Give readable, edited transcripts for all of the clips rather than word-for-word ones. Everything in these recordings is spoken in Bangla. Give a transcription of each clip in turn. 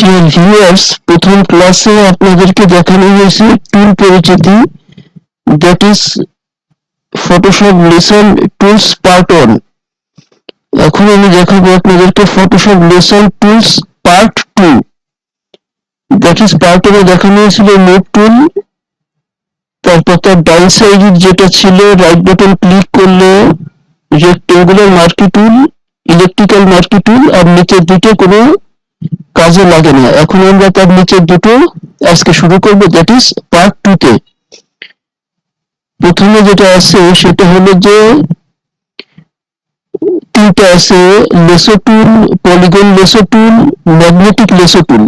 ডিয়ার ভিউয়ার্স, প্রথম ক্লাসে আপনাদেরকে দেখানো হয়েছে টুল পরিচিতি, that is Photoshop lesson tools part 1। এখন আমি দেখাবো আপনাদেরকে Photoshop lesson tools part 2, that is part 1 দেখানো হয়েছিল মুভ টুল, তারপর তার ডান সাইডে যেটা ছিল রাইট বাটন ক্লিক করলে রেক্টেঙ্গুলার মার্কি টুল, ইলেকট্রিক্যাল মার্কি টুল, আর নিচের দুটো কোনো কাজে লাগে না। এখন আমরা তার নিচের দুটো আজকে শুরু করব, দ্যাট ইজ পার্ট 2 তে। প্রথমে যেটা আছে সেটা হলো যে তিনটা আছে, লেসো টুল, পলিগন লেসো টুল, ম্যাগনেটিক লেসো টুল।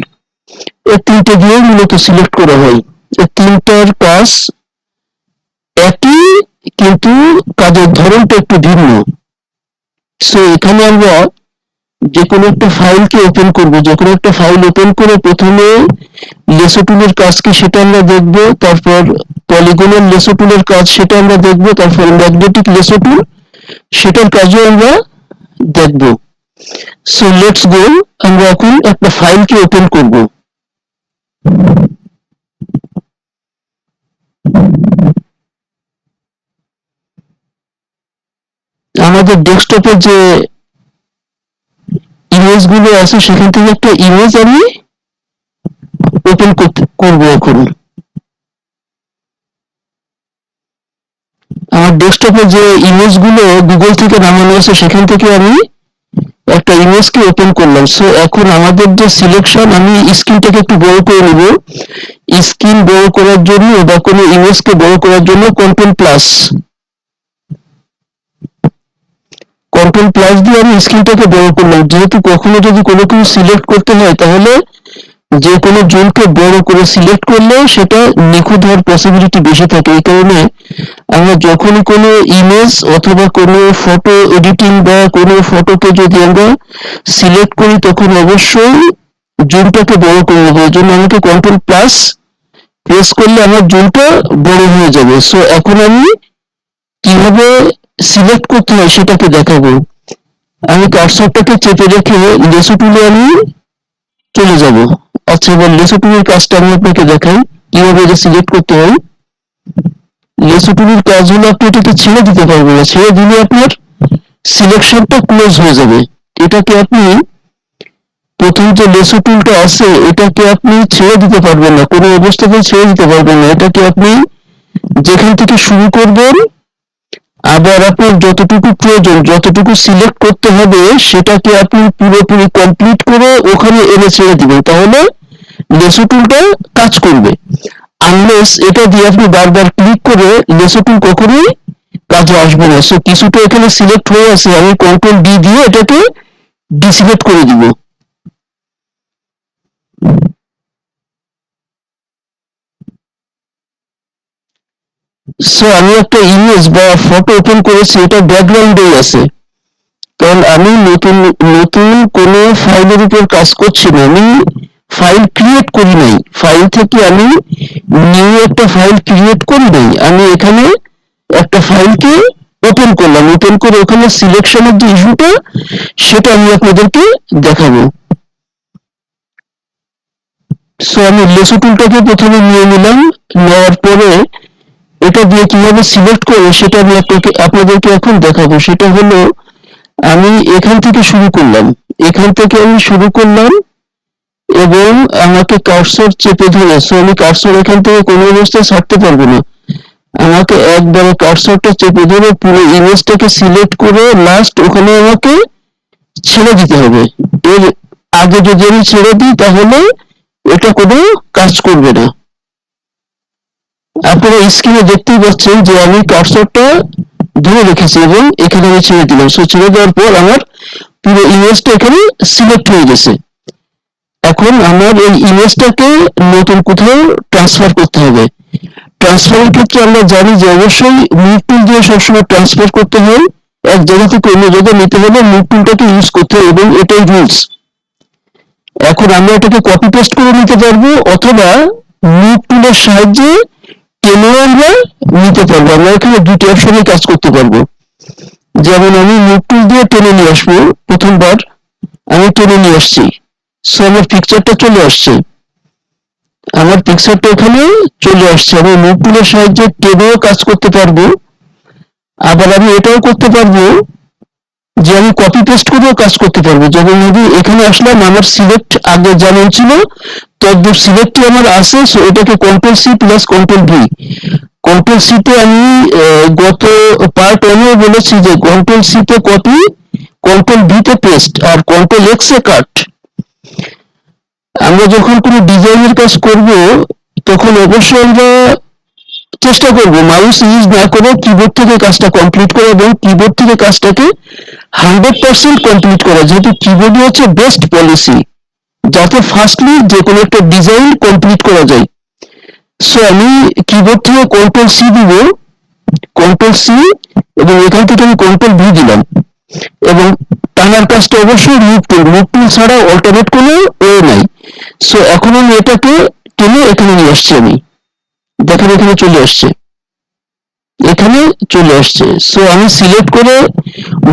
এই তিনটে দিয়ে মূলত সিলেক্ট করা হয়। এই তিনটার কাজ একই, কিন্তু কাজের ধরনটা একটু ভিন্ন। সো এখানে আমরা যে কোনো একটা ফাইলকে ওপেন করব, যে কোনো একটা ফাইল ওপেন করে প্রথমে লেসো টুলের কাজ কি সেটা আমরা দেখব, তারপর পলিগনের লেসো টুলের কাজ সেটা আমরা দেখব, তারপর ম্যাগনেটিক লেসো টুল সেটার কাজও আমরা দেখব। সো লেটস গো, আমরা এখন একটা ফাইলকে ওপেন করব। আমাদের ডেস্কটপে যে ইমেজগুলো আছে সেখান থেকে একটা ইমেজ আমি ওপেন করব এখন। আমার ডেস্কটপে যে ইমেজগুলো গুগল থেকে নামানো আছে সেখান থেকে আমি একটা ইমেজকে ওপেন করলাম। সো এখন আমাদের যে সিলেকশন, আমি স্ক্রিনটাকে একটু বড় করে নেব। স্ক্রিন বড় করার জন্য বা কোনো ইমেজকে বড় করার জন্য কন্ট্রোল প্লাস দিয়ে আমি স্ক্রিনটাকে বড় করলাম। যেহেতু কখনো যদি কোনো কিছু সিলেক্ট করতে হয় তাহলে যে কোনো জোনকে বড় করে সিলেক্ট করলে সেটা নিখুঁত হওয়ার পসিবিলিটি বেশি থাকে। এই কারণে আমরা যখনই কোনো ইমেজ অথবা কোনো ফটো এডিটিং বা কোনো ফটোকে যদি আমরা সিলেক্ট করি তখন অবশ্যই জুমটাকে বড় করে নেবো। এর জন্য আমাকে কন্ট্রোল প্লাস প্রেস করলে আমার জুমটা বড় হয়ে যাবে। সো এখন আমি কিভাবে সিলেক্ট করতে হয় সেটাকে দেখাবো। আমি কার্সরটাকে চেপে রেখে লেসো টুলে আমি চলে যাব। আচ্ছা, এবার লেসো টুলের কাজটা আমি আপনাকে দেখাই কিভাবে এটা সিলেক্ট করতে হয়। লেসো টুলের কাজ হলো আপনি এটাকে ছেড়ে দিতে পারবেন না, ছেড়ে দিলে আপনার সিলেকশনটা ক্লোজ হয়ে যাবে। এটাকে আপনি প্রথম যে লেসো টুলটা আছে এটাকে আপনি ছেড়ে দিতে পারবেন না, কোনো অবস্থাতেই ছেড়ে দিতে পারবেন না। এটাকে আপনি যেখান থেকে শুরু করবেন, আবার আপনার যতটুকু প্রয়োজন, যতটুকু সিলেক্ট করতে হবে সেটাকে আপনি পুরোপুরি কমপ্লিট করে ওখানে এনে ছেড়ে দিবেন, তাহলে লেসো টুলটা কাজ করবে। আনলেস এটা দিয়ে আপনি বারবার ক্লিক করে লেসো টুল কখনোই কাজে আসবে না। সো কিছুটা এখানে সিলেক্ট হয়ে আছে, আমি কন্ট্রোল ডি দিয়ে এটাকে ডিসিলেক্ট করে দিব। সো আমি একটা ইমেজ বা ফটো ওপেন করেছি, এটা ব্যাকগ্রাউন্ডেই আছে, কারণ আমি নতুন নতুন কোনো ফাইলের উপর কাজ করছি না, আমি ফাইল ক্রিয়েট করি নাই। ফাইল থেকে আমি নিউ একটা ফাইল ক্রিয়েট করি নাই, আমি এখানে একটা ফাইলকে ওপেন করলাম। ওপেন করে ওখানে সিলেকশনের যে ইস্যুটা সেটা আমি আপনাদেরকে দেখাবো। সো আমি লেসো টুলটাকে প্রথমে নিয়ে নিলাম, নেওয়ার পরে এটা দিয়ে কিভাবে সিলেক্ট করবো সেটা আমি আপনাদেরকে এখন দেখাবো। সেটা হলো আমি এখান থেকে শুরু করলাম, এবং আমাকে কার্সর চেপে ধরে, সো আমি কার্সর এখান থেকে কোনো অবস্থায় ছাড়তে পারবো না। আমাকে একবারে কার্সরটা চেপে ধরে পুরো ইমেজটাকে সিলেক্ট করে লাস্ট ওখানে আমাকে ছেড়ে দিতে হবে। এর আগে যদি আমি ছেড়ে দিই তাহলে এটা কোনো কাজ করবে না। আপনারা স্ক্রিনে দেখতেই পাচ্ছেন যে আমি কার্সরটা ধরে রেখেছি এবং এখানে আমি ছেড়ে দিলাম। সো ছেড়ে দেওয়ার পর আমার পুরো ইমেজটা এখানে সিলেক্ট হয়ে গেছে। এখন আমার এই ইমেজটাকে নতুন কোথাও ট্রান্সফার করতে হবে। ট্রান্সফারের ক্ষেত্রে আমরা জানি যে অবশ্যই মুভ টুল দিয়ে সবসময় ট্রান্সফার করতে হয়, এক জায়গা থেকে অন্য জায়গায় নিতে হলে মুভ টুলটাকে ইউজ করতে হয় এবং এটাই রুলস। এখন আমরা এটাকে কপি পেস্ট করে নিতে পারবো অথবা মুভ টুলের সাহায্যে টেনেও আমরা নিতে পারবো। আমরা এখানে দুটি অপশনে কাজ করতে পারবো। যেমন আমি মুভ টুল দিয়ে টেনে নিয়ে আসবো, প্রথমবার আমি টেনে নিয়ে আসছি। সো আমার পিকচারটা চলে আসছে, আমার পিকচারটা এখানে চলে আসছে। আমি মুভ টুলের সাহায্যে টেনেও কাজ করতে পারবো, আবার আমি এটাও করতে পারবো যে আমি কপি পেস্ট করেও কাজ করতে পারবো। যখন যদি এখানে আসলাম, আমার সিলেক্ট আগে যেমন ছিল তদ্রুপ সিলেক্টই আমার আছে, সো এটাকে control C plus control V. Control C তে আমি গত পার্ট ওয়ানেও বলেছি যে কন্ট্রোল সি তে কপি, কন্ট্রোল ভি তে পেস্ট, আর কন্ট্রোল এক্স এ কাট। আমরা যখন কোনো ডিজাইনের কাজ করব তখন অবশ্যই আমরা চেষ্টা করব মাউস ইউজ না করে কিবোর্ড থেকে কাজটা কমপ্লিট করা, এবং কিবোর্ড থেকে কাজটাকে 100% কমপ্লিট করা, যেহেতু কিবোর্ডই হচ্ছে বেস্ট পলিসি, যাতে ফার্স্টলি যে কোনো একটা ডিজাইন কমপ্লিট করা যায়। সো আমি কিবোর্ড থেকে কন্ট্রোল সি দিব, কন্ট্রোল সি, এবং এখান থেকে আমি কন্ট্রোল ভি দিলাম, এবং টানার কাজটা অবশ্যই মুভ টুল ছাড়া অল্টারনেট কোনো ওয়ে নাই। সো এখন আমি এটাকে টেনে এখানে নিয়ে আসছি, আমি দেখেন এখানে চলে আসছে, এখানে চলে আসছে। সো আমি সিলেক্ট করে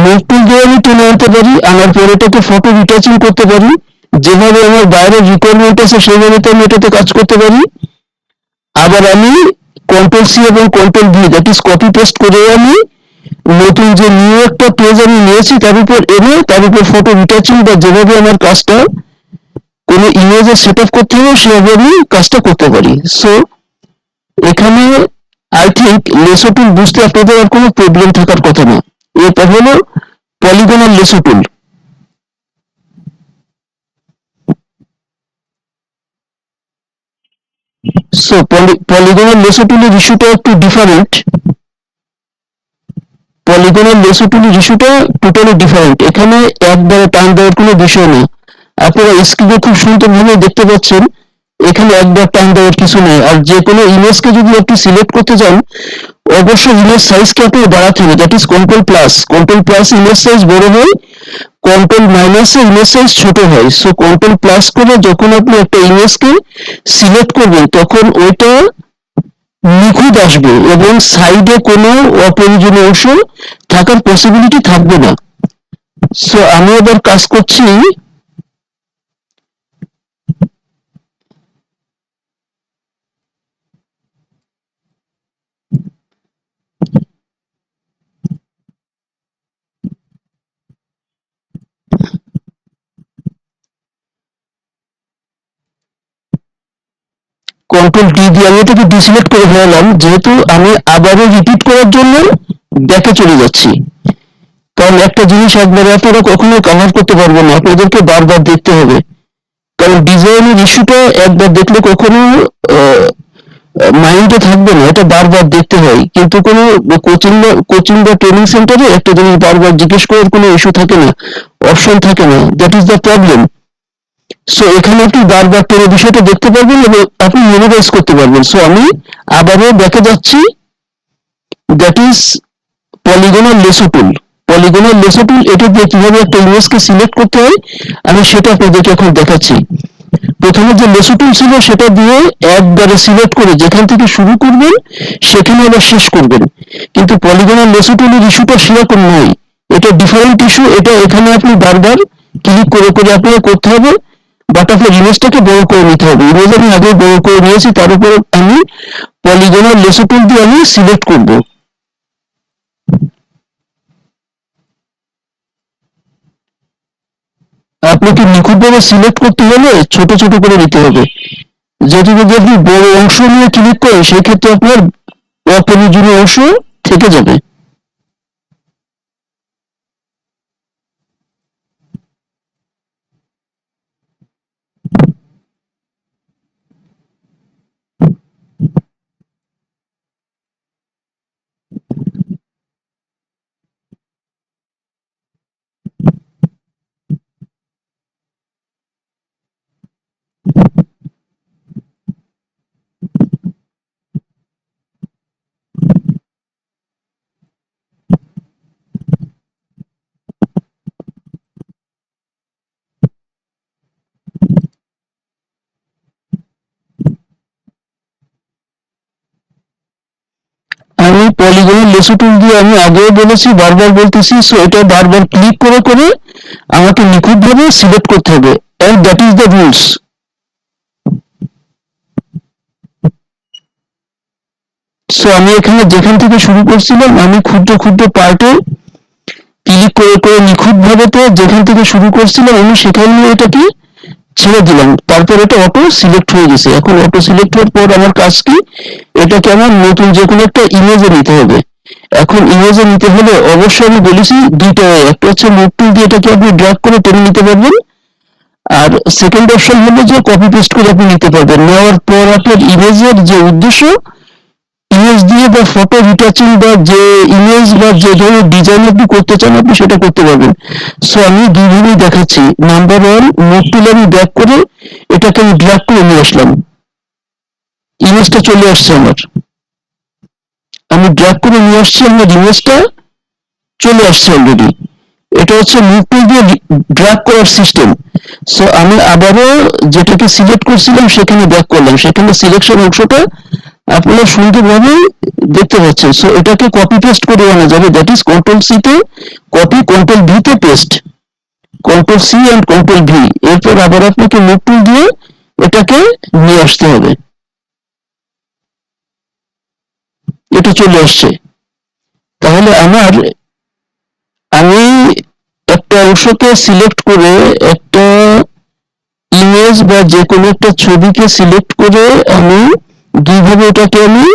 মুভ টুল দিয়ে আমি টেনে আনতে পারি, আনার পর এটাকে ফটো রিটাচিং করতে পারি, যেভাবে আমার বাইরের রিকোয়ারমেন্ট আছে সেইভাবে তো আমি এটাতে কাজ করতে পারি। আবার আমি কন্ট্রোল সি এবং control V, that is copy paste করে আমি নতুন যে নিউ একটা পেজ আমি নিয়েছি তার উপর এনে তার উপর ফটো রিটাচিং বা যেভাবে আমার কাজটা কোনো ইমেজে সেট আপ করতে হবে সেভাবে আমি কাজটা করতে পারি। সো এখানে আই থিঙ্ক লেসো টুল বুঝতে আপনাদের আর কোনো প্রবলেম থাকার কথা না। এরপর হলো পলিগনাল লেসো টুল। সো পলিগনাল লেসো টুলের ইস্যুটা একটু ডিফারেন্ট। পলিগনাল লেসো টুলের ইস্যুটা টোটালি ডিফারেন্ট। এখানে একবারে টান দেওয়ার কোনো বিষয় না, আপনারা স্ক্রিনে খুব সুন্দরভাবে দেখতে পাচ্ছেন এখানে একবার টান দেওয়ার কিছু নেই। আর যে কোনো ইমেজকে যদি আপনি সিলেক্ট করতে চান অবশ্যই ইমেজ সাইজকে আপনি বাড়াতে হবে, that is control plus. Control plus image size বড় হয়, কন্ট্রোল মাইনাসে ইমেজ সাইজ ছোট হয়। সো কন্ট্রোল প্লাস করে যখন আপনি একটা ইমেজকে সিলেক্ট করবেন তখন ওইটা নিখুঁত আসবে এবং সাইডে কোনো অপ্রয়োজনীয় অংশ থাকার পসিবিলিটি থাকবে না। সো আমি এবার কাজ করছি, কন্ট্রোল ডি দিয়ে আমি এটাকে ডিসিলেক্ট করে ফেলাম, যেহেতু আমি আবারও রিপিট করার জন্য ব্যাকে চলে যাচ্ছি। কারণ একটা জিনিস একবারে আপনারা কখনো কভার করতে পারবেন না, আপনাদেরকে বারবার দেখতে হবে। কারণ ডিজাইনের ইস্যুটা একবার দেখলে কখনো মাইন্ডে থাকবে না, এটা বারবার দেখতে হয়। কিন্তু কোনো কোচিং বা ট্রেনিং সেন্টারে একটা জিনিস বারবার জিজ্ঞেস করার কোনো ইস্যু থাকে না, অপশন থাকে না, that is the problem. So এখানে আপনি বারবার পুরো বিষয়টা দেখতে পারবেন এবং আপনি মেমোরাইজ করতে পারবেন। সো আমি আবারও ব্যাকে যাচ্ছি, that is polygonal lasso tool. Polygonal lasso tool, এটা দিয়ে কিভাবে একটা ইমেজকে সিলেক্ট করতে হয় আমি সেটা আপনাদেরকে এখন দেখাচ্ছি। প্রথমে যে লেসো টুল ছিল সেটা দিয়ে একবারে সিলেক্ট করে যেখান থেকে শুরু করবেন সেখানে আবার শেষ করবেন, কিন্তু পলিগনাল লেসো টুলের ইস্যুটা সেরকম নয়, এটা ডিফারেন্ট ইস্যু। এটা এখানে আপনি বারবার ক্লিক করে করে আপনাকে করতে হবে, বাট আপনার ইমেজটাকে বড় করে নিতে হবে। ইমেজ আমি আগে বড় করে নিয়েছি, তার উপর আমি পলিগনাল লেসো টুল দিয়ে আমি সিলেক্ট করব। আপনাকে নিখুঁতভাবে সিলেক্ট করতে হলে ছোট ছোট করে নিতে হবে, যেহেতু যদি আপনি বড় অংশ নিয়ে ক্লিক করেন সেই ক্ষেত্রে আপনার অপ্রয়োজনীয় অংশ থেকে যাবে। আমি পলিগনের লেসো টুল দিয়ে আমি আগেও বলেছি, বারবার বলতেছি, সো এটা বারবার ক্লিক করে করে আমাকে নিখুঁতভাবে সিলেক্ট করতে হবে। and that is the rules. So আমি এখানে যেখান থেকে শুরু করছিলাম আমি ক্ষুদ্র ক্ষুদ্র পার্টে ক্লিক করে করে নিখুঁত ভাবে যেখান থেকে শুরু করছিলাম আমি সেখানে এটাকে ছেড়ে দিলাম, তারপর এটা অটো সিলেক্ট হয়ে গেছে। এখন অটো সিলেক্ট হওয়ার পর আমার কাজ কি, এটাকে আমার নতুন যে কোনো একটা ইমেজে নিতে হবে। এখন ইমেজে নিতে হলে অবশ্যই আমি বলেছি দুইটা, একটা হচ্ছে মুভ টুল দিয়ে এটাকে আপনি ড্র্যাগ করে টেনে নিতে পারবেন, আর সেকেন্ড অপশন হলো যে কপি পেস্ট করে আপনি নিতে পারবেন। নেওয়ার পর আপনার ইমেজের যে উদ্দেশ্য, ইমেজ দিয়ে বা ফটো রিটাচিং বা যে ইমেজ বা যে ধরনের ডিজাইন আপনি করতে চান আপনি সেটা করতে পারবেন। সো আমি দুইভাবেই দেখাচ্ছি। নাম্বার ওয়ান, মুভ টুল আমি ব্যাক করে এটাকে আমি ড্র্যাগ করে নিয়ে আসলাম, ইমেজটা চলে আসছে আমার, আমি ড্র্যাগ করে নিয়ে আসছি, আমার ইমেজটা চলে আসছে অলরেডি। এটা হচ্ছে মুভ টুল দিয়ে ড্র্যাগ করার সিস্টেম। সো আমি আবারও যেটাকে সিলেক্ট করছিলাম সেখানে ব্যাক করলাম, সেখানে সিলেকশন অংশটা আপনারা সুন্দরভাবে দেখতে পাচ্ছেন। সো এটাকে কপি পেস্ট করে আনা যাবে, দ্যাট ইজ কন্ট্রোল সি তে কপি, কন্ট্রোল ভি তে paste, control C and control V. এরপর আবার আপনাকে মুভ টুল দিয়ে এটাকে নিয়ে আসতে হবে, এটা চলে আসছে। তাহলে আমি একটা অংশকে সিলেক্ট করে একটা ইমেজ বা যে কোনো একটা ছবিকে সিলেক্ট করে আমি দুইভাবে এটাকে আমি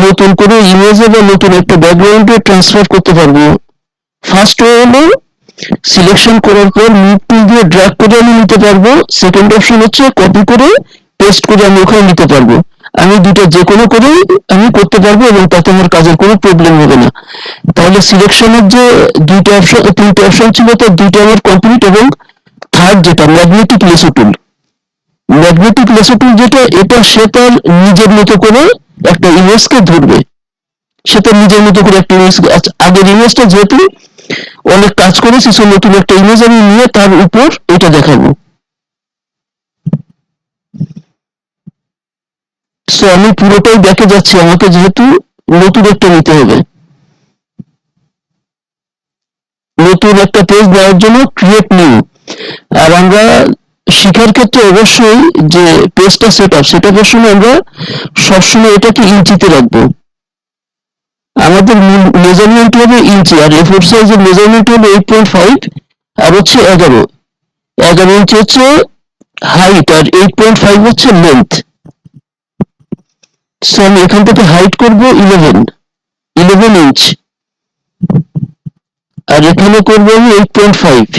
নতুন করে ইমেজে বা নতুন একটা ব্যাকগ্রাউন্ডে ট্রান্সফার করতে পারবো। ফার্স্ট হলো সিলেকশন করার পর মুভ টুল দিয়ে ড্র্যাগ করে আমি নিতে পারবো, সেকেন্ড অপশন হচ্ছে কপি করে পেস্ট করে আমি ওখানে নিতে পারবো। আমি দুটো যে কোনো করেই আমি করতে পারবো এবং তাতে আমার কাজের কোনো প্রবলেম হবে না। তাহলে সিলেকশনের যে দুইটা অপশন, তিনটে অপশন ছিল তার দুইটা আমার কমপ্লিট। এবং থার্ড যেটা ম্যাগনেটিক লেসো টুল, ম্যাগনেটিক লেসো টুল যেটা, এটা সে তার নিজের মতো করে একটা ইমেজকে ধরবে, সে তার নিজের মতো করে একটা ইমেজ, আগের ইমেজটা যেহেতু অনেক কাজ করেছি সো নতুন একটা ইমেজ আমি নিয়ে তার উপর এটা দেখাবো। সো আমি পুরোটাই দেখে যাচ্ছি, আমাকে যেহেতু নতুন একটা নিতে হবে, নতুন একটা পেজ দেওয়ার জন্য ক্রিয়েট নিউ। আর আমরা শেখার ক্ষেত্রে অবশ্যই যে পেজটা সেট আপের সময় আমরা সবসময় এটাকে ইঞ্চিতে রাখবো। আমাদের মেজারমেন্ট হবে ইঞ্চি, আর এ4 সাইজের মেজারমেন্ট হবে 8.5, আর হচ্ছে 11 ইঞ্চি হচ্ছে হাইট, আর 8.5 হচ্ছে লেন্থ। সো আমি এখান থেকে হাইট করব 11 ইঞ্চ, আর এখানে করবো আমি 8.5।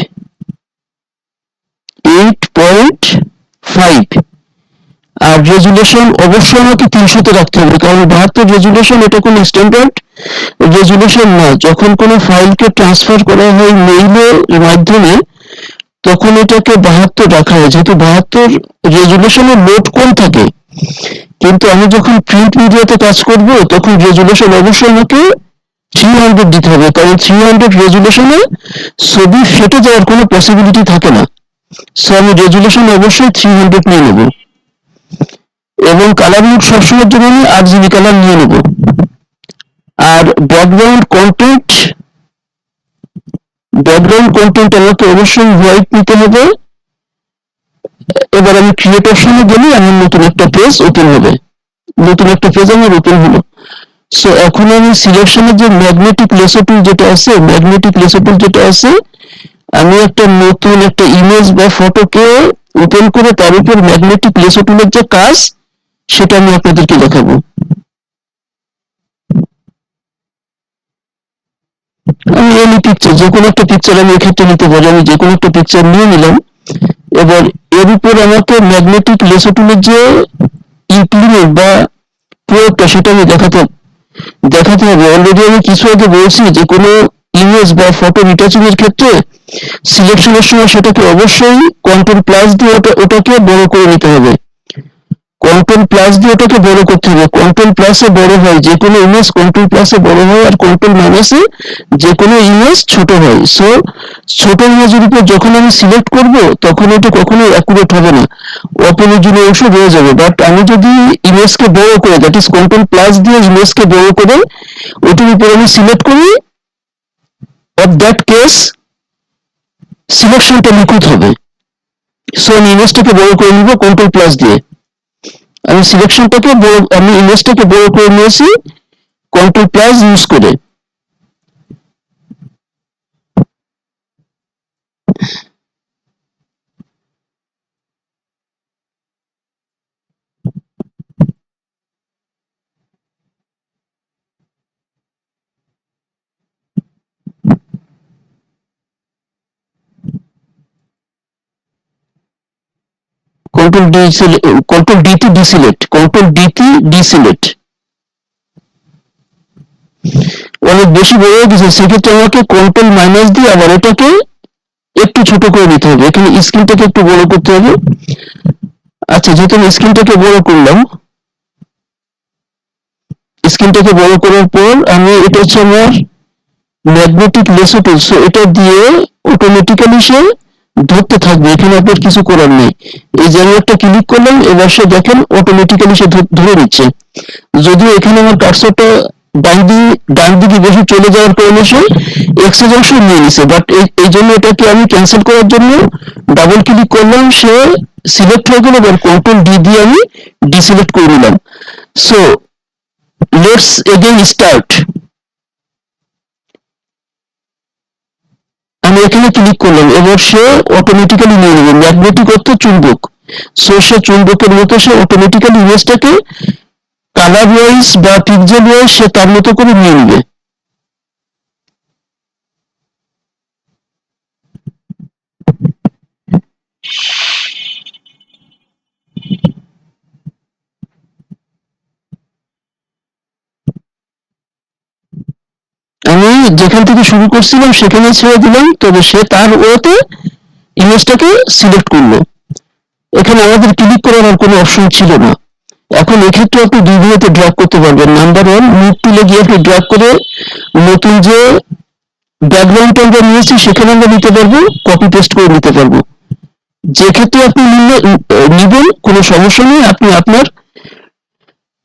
আর রেজুলেশন অবশ্যই আমাকে 300 রাখতে হবে, কারণ 72 রেজুলেশন এটা কোনো স্ট্যান্ডার্ড রেজুলেশন না। যখন কোনো ফাইলকে ট্রান্সফার করা হয় মেইলের মাধ্যমে তখন এটাকে 72 রাখা হয়, যেহেতু 72 রেজুলেশনের লোড কম থাকে। কিন্তু আমি যখন প্রিন্ট মিডিয়াতে কাজ করব তখন রেজুলেশন অবশ্যই আমাকে 300 দিতে হবে, কারণ 300 রেজুলেশনে ছবি ফেটে যাওয়ার কোনো পসিবিলিটি থাকে না। সো আমি রেজুলেশন অবশ্যই 300 নিয়ে নেব, এবং কালার মোড সবসময়ের জন্য আমি RGB কালার নিয়ে নেব। আর ব্যাকগ্রাউন্ড কন্টেন্ট আমাকে অবশ্যই হোয়াইট নিতে হবে। এবার আমি ক্রিয়েট অপশনে গেলে আমার নতুন একটা পেজ ওপেন হবে, নতুন একটা পেজ আমার ওপেন হলো। সো এখন আমি সিলেকশনের যে ম্যাগনেটিক লেসো টুল যেটা আছে, আমি একটা নতুন একটা ইমেজ বা ফটোকে ওপেন করে তার উপর ম্যাগনেটিক লেসো টুলের যে কাজ সেটা আমি আপনাদেরকে দেখাবো। আমি এনি পিকচার, যে কোনো একটা পিকচার আমি এক্ষেত্রে নিতে পারি, আমি যে কোনো একটা পিকচার নিয়ে নিলাম। এবার এর উপর আমাকে ম্যাগনেটিক লেসো টুলের যে ইমপ্লিমেন্ট বা প্রয়োগটা সেটা আমি দেখাতে হবে। অলরেডি আমি কিছু আগে বলছি যে কোনো ইমেজ বা ফটো রিটাচিং এর ক্ষেত্রে সিলেকশনের সময় সেটাকে অবশ্যই কন্ট্রোল প্লাস দিয়ে ওটাকে বড় করে নিতে হবে, কন্ট্রোল প্লাস দিয়ে ওটাকে বড় করতে হবে। কন্ট্রোল প্লাসে বড় হয় যে কোনো ইমেজ, কন্ট্রোল প্লাসে বড় হয়, আর কন্ট্রোল মাইনাসে যে কোনো ইমেজ ছোট হয়। সো ছোট ইমেজের উপর যখন আমি সিলেক্ট করব তখন এটা কখনোই অ্যাকুরেট হবে না, অপ্রয়োজনীয় অংশ রয়ে যাবে। বাট আমি যদি ইমেজকে বড় করে, দ্যাট ইজ কন্ট্রোল প্লাস দিয়ে ইমেজকে বড় করে ওটার উপর আমি সিলেক্ট করি, অফ দ্যাট কেস সিলেকশনটা নিখুঁত হবে। সো আমি ইমেজটাকে বড় করে নিব কন্ট্রোল প্লাস দিয়ে। আমি সিলেকশনটাকে বড়, আমি ইমেজটাকে বড় করে নিয়েছি কন্ট্রোল প্লাস ইউজ করে। কন্ট্রোল ডি, কন্ট্রোল ডি তে ডিসিলেক্ট, কন্ট্রোল ডি তে ডিসিলেক্ট অনেক বেশি বড় হয়ে গেছে, সেক্ষেত্রে আমাকে কন্ট্রোল মাইনাস দিয়ে আবার এটাকে একটু ছোট করে নিতে হবে, এখানে স্ক্রিনটাকে একটু বড় করতে হবে। আচ্ছা, যেহেতু আমি স্ক্রিনটাকে বড় করলাম, স্ক্রিনটাকে বড় করার পর আমি, এটা হচ্ছে আমার ম্যাগনেটিক লেসো টুল, সো এটা দিয়ে অটোমেটিক্যালি সে ধরতে থাকবে, এখানে আপনার কিছু করার নেই। এই যে আমি একটা ক্লিক করলাম, এবার সে দেখেন অটোমেটিক্যালি সে ধরে নিচ্ছে। যদিও এখানে আমার কার্সরটা ডান দিকে বেশি চলে যাওয়ার কারণে সে এক্সেস অংশ নিয়ে নিছে, বাট এই জন্য এটাকে আমি ক্যান্সেল করার জন্য ডাবল ক্লিক করলাম, সে সিলেক্ট হয়ে গেল, এবার কন্ট্রোল ডি দিয়ে আমি ডিসিলেক্ট করে নিলাম। So let's again start. আমি এখানে ক্লিক করলাম, এবার সে অটোমেটিক্যালি নিয়ে নেবে, ম্যাগনেটিক অর্থ চুম্বক, সো সে চুম্বকের মতো সে অটোমেটিক্যালি ইমেজটাকে কালার ওয়াইজ বা পিক্সেল ওয়াইজ সে তার মতো করে নিয়ে নেবে। আমি যেখান থেকে শুরু করছিলাম সেখানে ছেড়ে দিলাম, তবে সে তার ওতে ইমেজটাকে সিলেক্ট করলো। এখানে আমাদের ক্লিক করার আর কোনো অপশন ছিল না। এখন এক্ষেত্রে আপনি দুই ভিউতে ড্র্যাগ করতে পারবেন। নাম্বার ওয়ান, মুভ টুলে গিয়ে আপনি ড্র্যাগ করে নতুন যে ব্যাকগ্রাউন্ডটা আমরা নিয়েছি সেখানে আমরা নিতে পারবো, কপি পেস্ট করে নিতে পারবো। যে ক্ষেত্রে আপনি নিবেন কোনো সমস্যা নেই, আপনি আপনার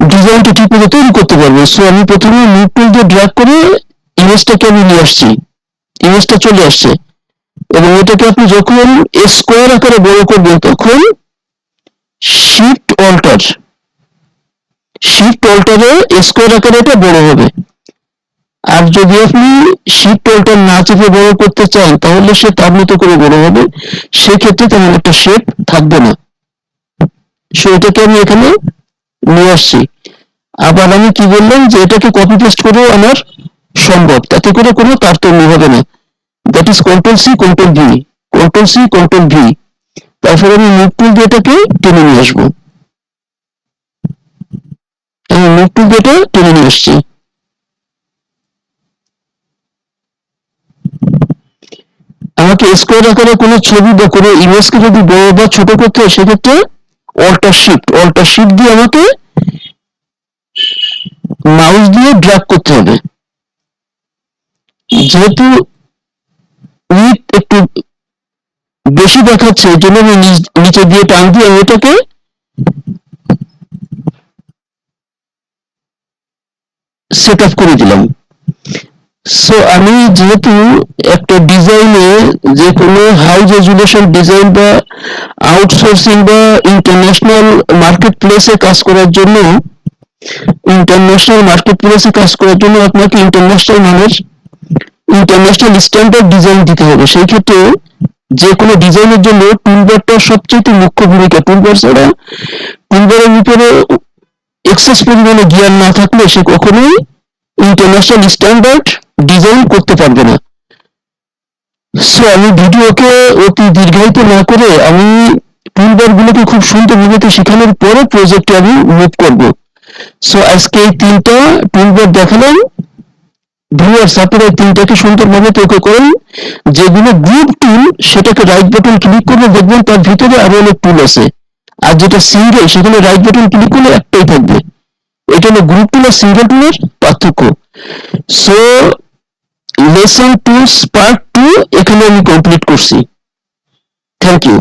ডিজাইনটা ঠিক মতো তৈরি করতে পারবেন। সো আমি প্রথমে মুভ টুল দিয়ে ড্র্যাগ করে ইমেজটাকে আমি নিয়ে আসছি, ইমেজটা চলে আসছে, এবং এটাকে আপনি যখন স্কোয়ার আকারে বড় করবেন তখন শিফট অল্টার, শিফট অল্টারে স্কোয়ার আকারে এটা বড় হবে। আর যদি আপনি শিফট অল্টার না চেপে বড় করতে চান তাহলে সে তার মতো করে বড় হবে, সেক্ষেত্রে তেমন একটা শেপ থাকবে না। সো এটাকে আমি এখানে নিয়ে আসছি। আবার আমি কি বললাম যে এটাকে কপি পেস্ট করেও আমার সম্ভব, তাতে করে কোনো তারতম্য হবে না। That is control C control V, control C control V, তারপরে আমি মুভ টুল দিয়ে এটাকে টেনে নিয়ে আসবো। আমি মুভ টুল দিয়ে এটা টেনে নিয়ে আসছি। আমাকে স্কোয়ার আকারে কোনো ছবি বা কোনো ইমেজকে যদি বড় বা ছোট করতে হয় সেক্ষেত্রে অল্টার শিফট দিয়ে আমাকে মাউস দিয়ে ড্র্যাগ করতে হবে। যেহেতু উইথ একটু বেশি দেখাচ্ছে এই জন্য আমি নিচে দিয়ে টান দিয়ে আমি এটাকে সেট আপ করে দিলাম। সো আমি যেহেতু একটা ডিজাইনে যে কোনো হাই রেজুলেশন ডিজাইন বা আউটসোর্সিং বা ইন্টারন্যাশনাল মার্কেট প্লেসে কাজ করার জন্য, আপনাকে ইন্টারন্যাশনাল মানের ইন্টারন্যাশনাল স্ট্যান্ডার্ড ডিজাইন দিতে হবে। সেই ক্ষেত্রে যে কোনো ডিজাইনের জন্য টুলবারটা সবচেয়ে মুখ্য ভূমিকা। টুলবার ছাড়া, টুলবারের উপরে এক্সেস পরিমাণে জ্ঞান না থাকলে সে কখনোই ইন্টারন্যাশনাল স্ট্যান্ডার্ড ডিজাইন করতে পারবে না। সো আমি ভিডিওকে অতি দীর্ঘায়িত না করে আমি টুলবার গুলোকে খুব সুন্দরভাবে শেখানোর পরে প্রজেক্টে আমি মুভ করব। সো আজকে এই তিনটা টুলবার দেখালাম। ভিউয়ার্স, আপনারা এই তিনটাকে সুন্দরভাবে তৈরি করেন। যেগুলো গ্রুপ টুল সেটাকে রাইট বাটন ক্লিক করলে দেখবেন তার ভিতরে আরো অনেক টুল আছে, আর যেটা সিঙ্গেল সেখানে রাইট বাটন ক্লিক করলে একটাই থাকবে। এটা হলো গ্রুপ টুল আর সিঙ্গেল টুলের পার্থক্য। সো লেসন টুলস পার্ট 2 এখানে আমি কমপ্লিট করছি। Thank you.